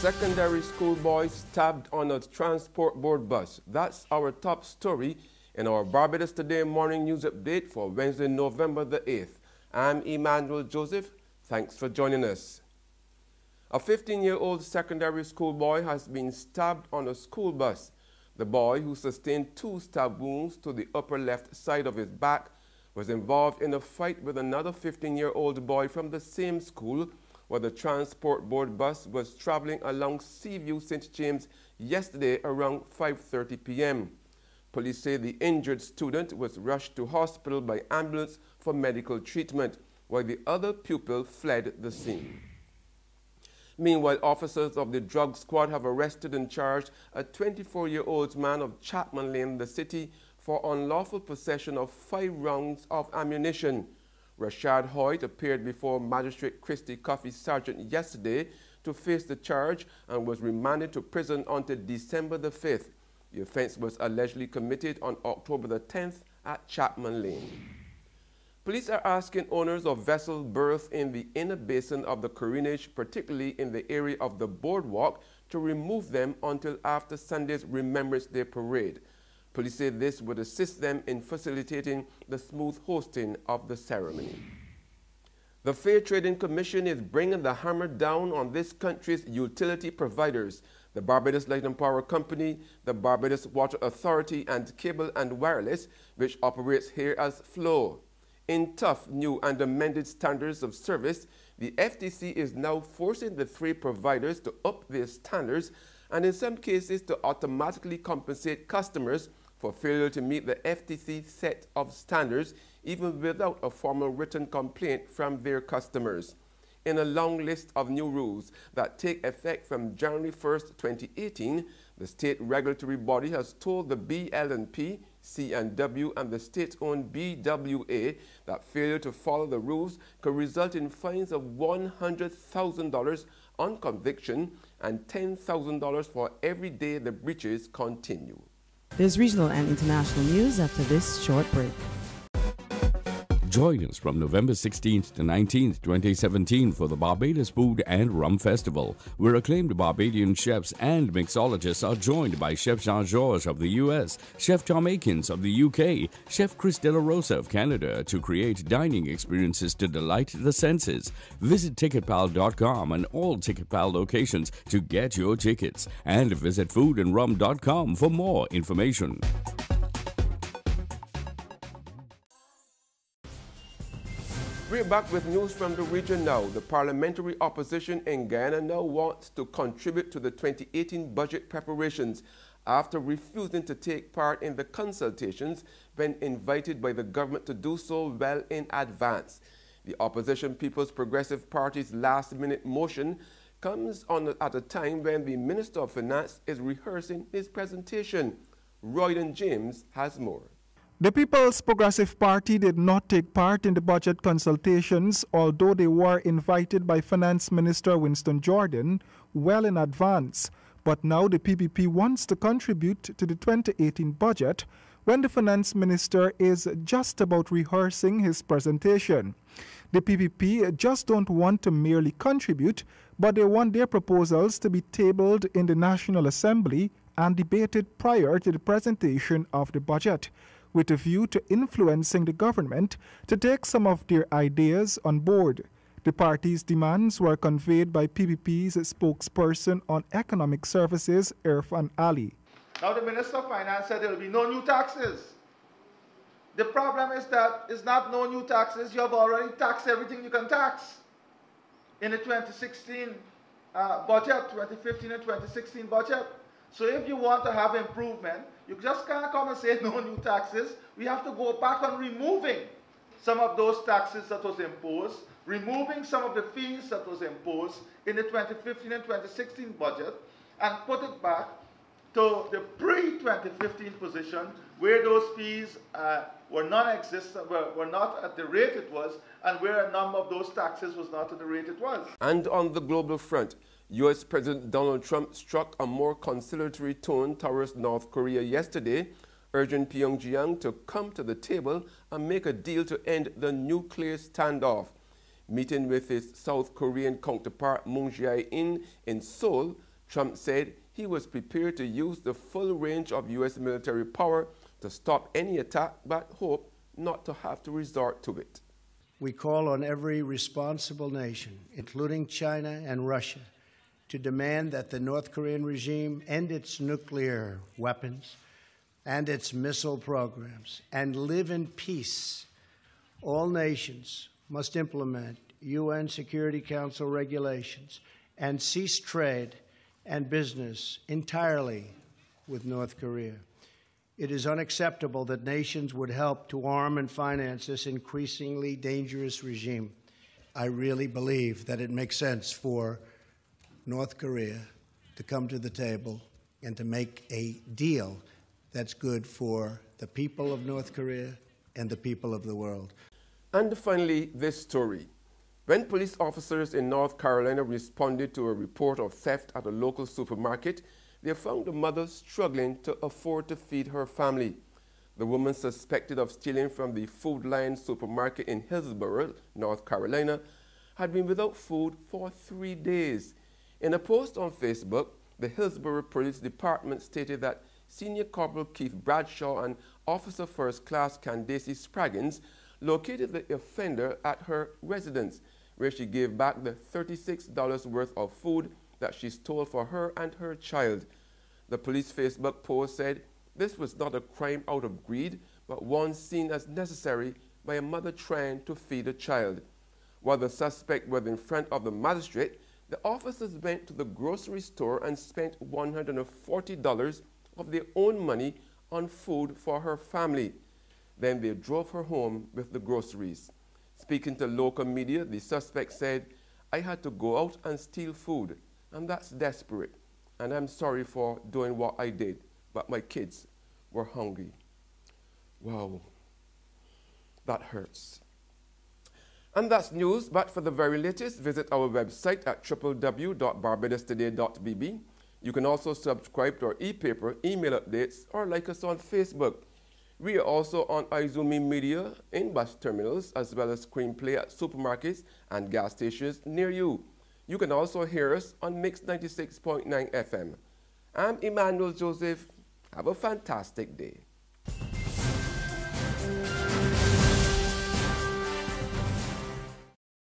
Secondary school boy stabbed on a transport board bus. That's our top story in our Barbados Today morning news update for Wednesday, November the 8th. I'm Emmanuel Joseph. Thanks for joining us. A 15-year-old secondary school boy has been stabbed on a school bus. The boy, who sustained 2 stab wounds to the upper left side of his back, was involved in a fight with another 15-year-old boy from the same school where the transport board bus was traveling along Seaview St. James yesterday around 5:30 p.m. Police say the injured student was rushed to hospital by ambulance for medical treatment, while the other pupil fled the scene. Meanwhile, officers of the drug squad have arrested and charged a 24-year-old man of Chapman Lane, the city, for unlawful possession of 5 rounds of ammunition. Rashad Hoyt appeared before Magistrate Christy Coffey Sargent yesterday to face the charge and was remanded to prison until December the 5th. The offense was allegedly committed on October the 10th at Chapman Lane. Police are asking owners of vessels berthed in the inner basin of the Corinage, particularly in the area of the boardwalk, to remove them until after Sunday's Remembrance Day parade. Police say this would assist them in facilitating the smooth hosting of the ceremony. The Fair Trading Commission is bringing the hammer down on this country's utility providers, the Barbados Light and Power Company, the Barbados Water Authority, and Cable and Wireless, which operates here as Flow. In tough, new and amended standards of service, the FTC is now forcing the 3 providers to up their standards and in some cases to automatically compensate customers for failure to meet the FTC set of standards, even without a formal written complaint from their customers. In a long list of new rules that take effect from January 1st, 2018, the state regulatory body has told the BL&P, C&W, and the state-owned BWA that failure to follow the rules could result in fines of $100,000 on conviction and $10,000 for every day the breaches continue. There's regional and international news after this short break. Join us from November 16th to 19th, 2017 for the Barbados Food and Rum Festival, where acclaimed Barbadian chefs and mixologists are joined by Chef Jean-Georges of the U.S., Chef Tom Akins of the U.K., Chef Chris De La Rosa of Canada to create dining experiences to delight the senses. Visit ticketpal.com and all TicketPal locations to get your tickets, and visit foodandrum.com for more information. We're back with news from the region now. The parliamentary opposition in Guyana now wants to contribute to the 2018 budget preparations after refusing to take part in the consultations when invited by the government to do so well in advance. The opposition People's Progressive Party's last-minute motion comes on at a time when the Minister of Finance is rehearsing his presentation. Royden James has more. The People's Progressive Party did not take part in the budget consultations, although they were invited by Finance Minister Winston Jordan well in advance. But now the PPP wants to contribute to the 2018 budget when the Finance Minister is just about rehearsing his presentation. The PPP just don't want to merely contribute, but they want their proposals to be tabled in the National Assembly and debated prior to the presentation of the budget, with a view to influencing the government to take some of their ideas on board. The party's demands were conveyed by PPP's spokesperson on economic services, Irfan Ali. Now the Minister of Finance said there will be no new taxes. The problem is that it's not no new taxes. You have already taxed everything you can tax in the 2016 budget, 2015 and 2016 budget. So if you want to have improvement, you just can't come and say no new taxes. We have to go back on removing some of those taxes that was imposed, removing some of the fees that was imposed in the 2015 and 2016 budget, and put it back to the pre-2015 position where those fees were non-existent, were not at the rate it was, and where a number of those taxes was not at the rate it was. And on the global front, U.S. President Donald Trump struck a more conciliatory tone towards North Korea yesterday, urging Pyongyang to come to the table and make a deal to end the nuclear standoff. Meeting with his South Korean counterpart Moon Jae-in in Seoul, Trump said he was prepared to use the full range of U.S. military power to stop any attack, but hoped not to have to resort to it. We call on every responsible nation, including China and Russia, to demand that the North Korean regime end its nuclear weapons and its missile programs and live in peace. All nations must implement UN Security Council regulations and cease trade and business entirely with North Korea. It is unacceptable that nations would help to arm and finance this increasingly dangerous regime. I really believe that it makes sense for North Korea to come to the table and to make a deal that's good for the people of North Korea and the people of the world. And finally, this story. When police officers in North Carolina responded to a report of theft at a local supermarket, they found a mother struggling to afford to feed her family. The woman suspected of stealing from the Food Lion supermarket in Hillsborough, North Carolina, had been without food for 3 days. In a post on Facebook, the Hillsborough Police Department stated that Senior Corporal Keith Bradshaw and Officer First Class Candace Spraggins located the offender at her residence, where she gave back the $36 worth of food that she stole for her and her child. The police Facebook post said this was not a crime out of greed, but one seen as necessary by a mother trying to feed a child. While the suspect was in front of the magistrate, the officers went to the grocery store and spent $140 of their own money on food for her family. Then they drove her home with the groceries. Speaking to local media, the suspect said, "I had to go out and steal food, and that's desperate. And I'm sorry for doing what I did, but my kids were hungry." Wow, that hurts. And that's news, but for the very latest, visit our website at www.barbadostoday.bb. You can also subscribe to our e-paper, email updates, or like us on Facebook. We are also on Izumi Media in bus terminals, as well as screenplay at supermarkets and gas stations near you. You can also hear us on Mix 96.9 FM. I'm Emmanuel Joseph. Have a fantastic day.